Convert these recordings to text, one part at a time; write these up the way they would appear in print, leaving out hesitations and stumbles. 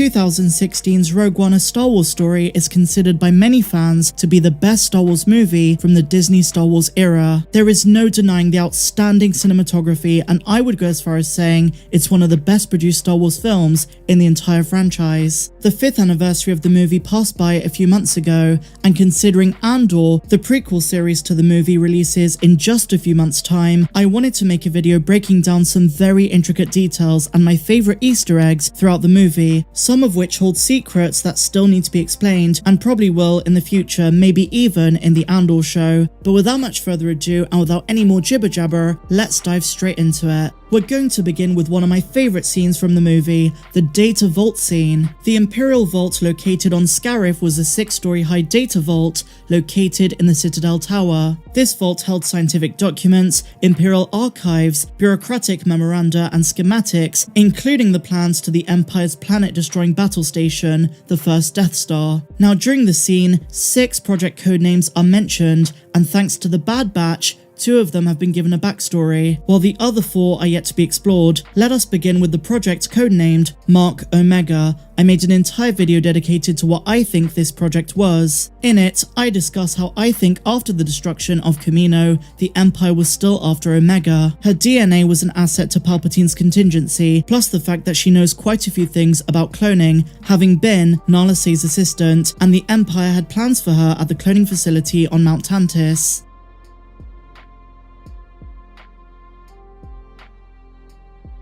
2016's Rogue One: A Star Wars Story is considered by many fans to be the best Star Wars movie from the Disney Star Wars era. There is no denying the outstanding cinematography, and I would go as far as saying it's one of the best produced Star Wars films in the entire franchise. The 5th anniversary of the movie passed by a few months ago, and considering Andor, the prequel series to the movie, releases in just a few months' time, I wanted to make a video breaking down some very intricate details and my favourite Easter eggs throughout the movie, some of which hold secrets that still need to be explained and probably will in the future, maybe even in the Andor show. But without much further ado and without any more jibber jabber, let's dive straight into it. We're going to begin with one of my favourite scenes from the movie, the Data Vault scene. The Imperial Vault located on Scarif was a 6-story high data vault located in the Citadel Tower. This vault held scientific documents, Imperial archives, bureaucratic memoranda and schematics, including the plans to the Empire's planet-destroying battle station, the first Death Star. Now during the scene, 6 project codenames are mentioned, and thanks to the Bad Batch, 2 of them have been given a backstory, while the other 4 are yet to be explored. Let us begin with the project codenamed Mark Omega. I made an entire video dedicated to what I think this project was. In it, I discuss how I think after the destruction of Kamino, the Empire was still after Omega. Her DNA was an asset to Palpatine's contingency, plus the fact that she knows quite a few things about cloning, having been Nala Se's assistant, and the Empire had plans for her at the cloning facility on Mount Tantis.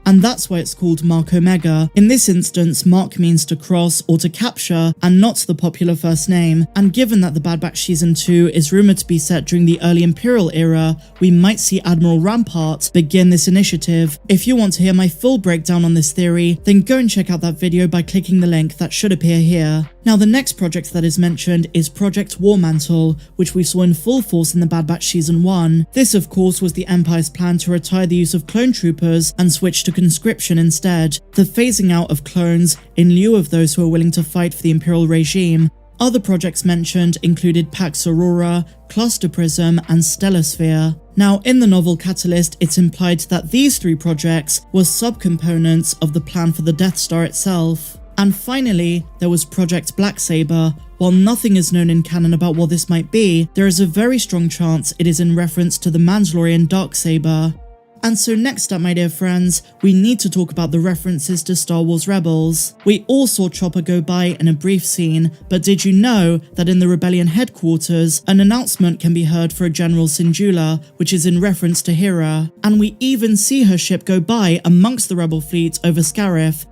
And that's why it's called Mark Omega. In this instance, Mark means to cross or to capture, and not the popular first name. And given that the Bad Batch Season 2 is rumoured to be set during the early Imperial era, we might see Admiral Rampart begin this initiative. If you want to hear my full breakdown on this theory, then go and check out that video by clicking the link that should appear here. Now the next project that is mentioned is Project Warmantle, which we saw in full force in the Bad Batch Season 1. This of course was the Empire's plan to retire the use of clone troopers and switch to conscription instead, the phasing out of clones in lieu of those who are willing to fight for the Imperial regime. Other projects mentioned included Pax Aurora, Cluster Prism and Stellar Sphere. Now in the novel Catalyst, it's implied that these 3 projects were subcomponents of the plan for the Death Star itself. And finally, there was Project Blacksaber. While nothing is known in canon about what this might be, there is a very strong chance it is in reference to the Mandalorian Darksaber. And so next up, my dear friends, we need to talk about the references to Star Wars Rebels. We all saw Chopper go by in a brief scene, but did you know that in the Rebellion headquarters, an announcement can be heard for a General Syndulla, which is in reference to Hera, and we even see her ship go by amongst the Rebel fleet over Scarif.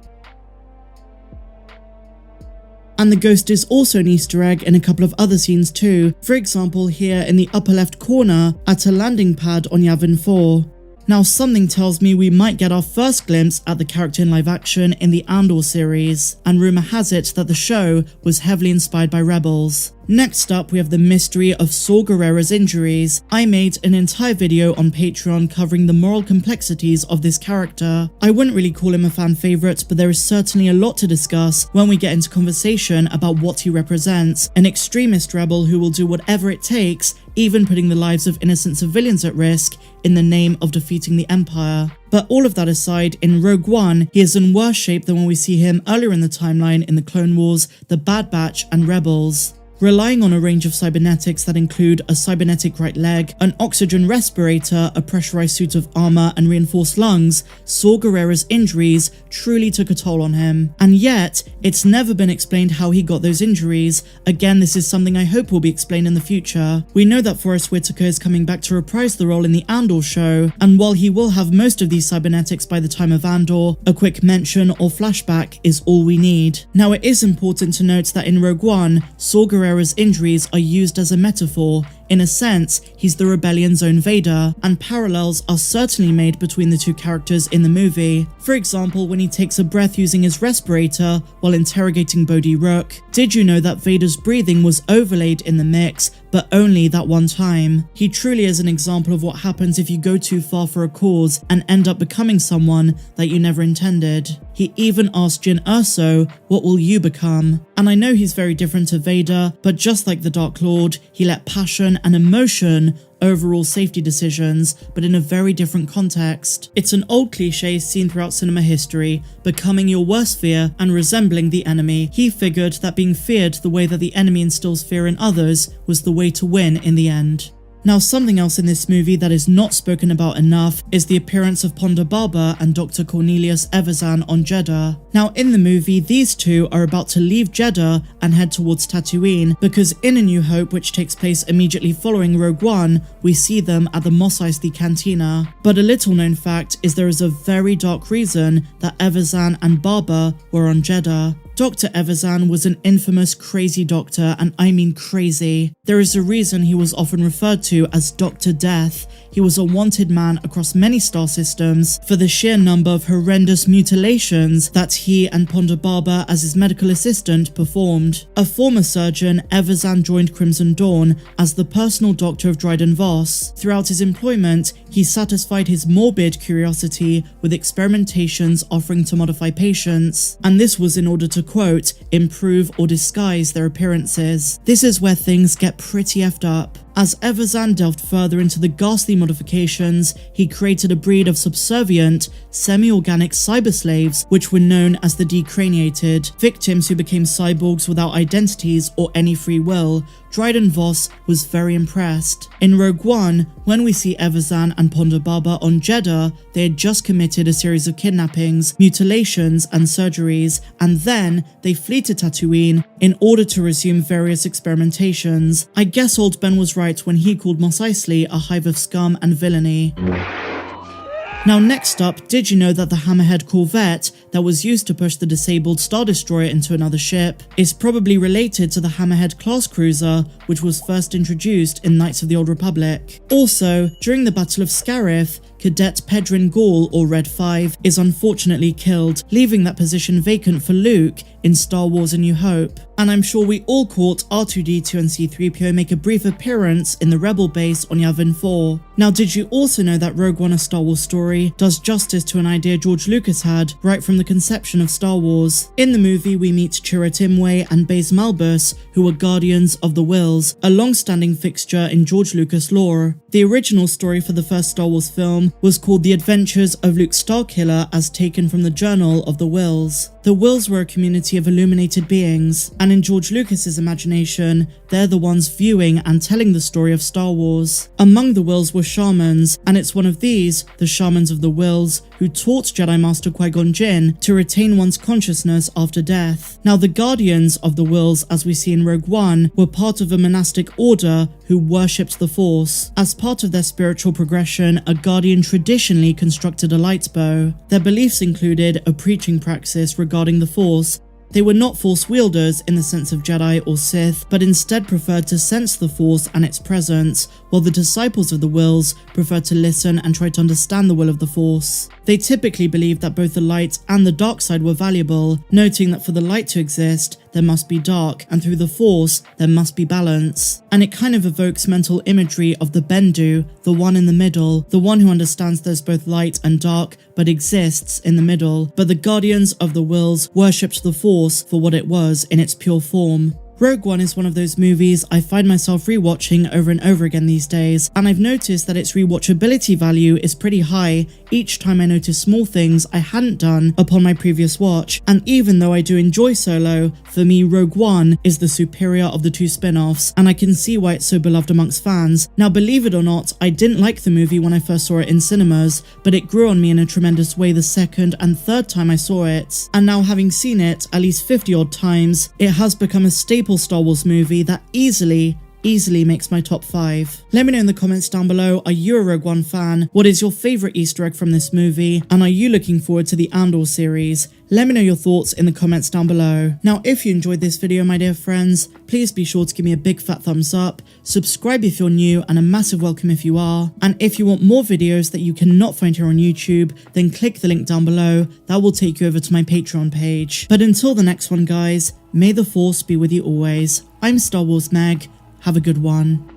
And the ghost is also an Easter egg in a couple of other scenes too, for example here in the upper left corner at a landing pad on Yavin 4. Now something tells me we might get our first glimpse at the character in live action in the Andor series, and rumour has it that the show was heavily inspired by Rebels. Next up, we have the mystery of Saw Gerrera's injuries. I made an entire video on Patreon covering the moral complexities of this character. I wouldn't really call him a fan favourite, but there is certainly a lot to discuss when we get into conversation about what he represents. An extremist rebel who will do whatever it takes, even putting the lives of innocent civilians at risk, in the name of defeating the Empire. But all of that aside, in Rogue One, he is in worse shape than when we see him earlier in the timeline in the Clone Wars, the Bad Batch and Rebels. Relying on a range of cybernetics that include a cybernetic right leg, an oxygen respirator, a pressurized suit of armor and reinforced lungs, Saw Gerrera's injuries truly took a toll on him. And yet, it's never been explained how he got those injuries. Again, this is something I hope will be explained in the future. We know that Forrest Whitaker is coming back to reprise the role in the Andor show, and while he will have most of these cybernetics by the time of Andor, a quick mention or flashback is all we need. Now it is important to note that in Rogue One, Saw Gerrera's injuries are used as a metaphor. In a sense, he's the rebellion's own Vader, and parallels are certainly made between the two characters in the movie. For example, when he takes a breath using his respirator while interrogating Bodhi Rook. Did you know that Vader's breathing was overlaid in the mix, but only that one time? He truly is an example of what happens if you go too far for a cause and end up becoming someone that you never intended. He even asked Jyn Erso, "What will you become?" And I know he's very different to Vader, but just like the Dark Lord, he let passion and emotion overall safety decisions, but in a very different context. It's an old cliche seen throughout cinema history, becoming your worst fear and resembling the enemy. He figured that being feared the way that the enemy instills fear in others was the way to win in the end. Now, something else in this movie that is not spoken about enough is the appearance of Ponda and Dr. Cornelius Evazan on Jedha. Now, in the movie, these two are about to leave Jedha and head towards Tatooine, because in A New Hope, which takes place immediately following Rogue One, we see them at the Mos Eisley Cantina. But a little known fact is there is a very dark reason that Evazan and Barba were on Jedha. Dr. Evazan was an infamous crazy doctor, and I mean crazy. There is a reason he was often referred to as Dr. Death. He was a wanted man across many star systems for the sheer number of horrendous mutilations that he and Ponda Baba as his medical assistant performed. A former surgeon, Evazan joined Crimson Dawn as the personal doctor of Dryden Voss. Throughout his employment, he satisfied his morbid curiosity with experimentations offering to modify patients, and this was in order to, quote, improve or disguise their appearances. This is where things get pretty effed up. As Evazan delved further into the ghastly modifications, he created a breed of subservient, semi-organic cyberslaves which were known as the Decraniated, victims who became cyborgs without identities or any free will. Dryden Voss was very impressed. In Rogue One, when we see Evazan and Ponda Baba on Jedha, they had just committed a series of kidnappings, mutilations and surgeries, and then they flee to Tatooine in order to resume various experimentations. I guess old Ben was right when he called Mos Eisley a hive of scum and villainy. Now, next up, did you know that the Hammerhead Corvette that was used to push the disabled Star Destroyer into another ship is probably related to the Hammerhead class cruiser, which was first introduced in Knights of the Old Republic? Also, during the Battle of Scarif, Cadet Pedrin Gall, or Red 5, is unfortunately killed, leaving that position vacant for Luke in Star Wars A New Hope. And I'm sure we all caught R2-D2 and C-3PO make a brief appearance in the Rebel base on Yavin 4. Now, did you also know that Rogue One, A Star Wars Story does justice to an idea George Lucas had right from the conception of Star Wars? In the movie, we meet Chirrut Imwe and Baze Malbus, who are guardians of the Whills, a long-standing fixture in George Lucas lore. The original story for the first Star Wars film was called The Adventures of Luke Starkiller, as taken from the Journal of the Whills. The Whills were a community of illuminated beings, and in George Lucas's imagination, they're the ones viewing and telling the story of Star Wars. Among the Whills were shamans, and it's one of these, the shamans of the Whills, who taught Jedi Master Qui-Gon Jinn to retain one's consciousness after death. Now, the guardians of the Whills, as we see in Rogue One, were part of a monastic order who worshipped the Force. As part of their spiritual progression, a guardian traditionally constructed a light bow. Their beliefs included a preaching praxis regarding the Force. They were not Force wielders in the sense of Jedi or Sith, but instead preferred to sense the Force and its presence, while the disciples of the Whills preferred to listen and try to understand the will of the Force. They typically believed that both the light and the dark side were valuable, noting that for the light to exist, there must be dark, and through the Force, there must be balance. And it kind of evokes mental imagery of the Bendu, the one in the middle, the one who understands there's both light and dark, but exists in the middle. But the guardians of the Whills worshipped the Force for what it was in its pure form. Rogue One is one of those movies I find myself rewatching over and over again these days, and I've noticed that its rewatchability value is pretty high each time I notice small things I hadn't done upon my previous watch. And even though I do enjoy Solo, for me Rogue One is the superior of the two spin-offs, and I can see why it's so beloved amongst fans. Now, believe it or not, I didn't like the movie when I first saw it in cinemas, but it grew on me in a tremendous way the second and third time I saw it. And now, having seen it at least 50 odd times, it has become a staple Star Wars movie that easily makes my top 5. Let me know in the comments down below, are you a Rogue One fan? What is your favourite Easter egg from this movie? And are you looking forward to the Andor series? Let me know your thoughts in the comments down below. Now, if you enjoyed this video, my dear friends, please be sure to give me a big fat thumbs up, subscribe if you're new, and a massive welcome if you are. And if you want more videos that you cannot find here on YouTube, then click the link down below. That will take you over to my Patreon page. But until the next one, guys, may the Force be with you always. I'm Star Wars Meg. Have a good one.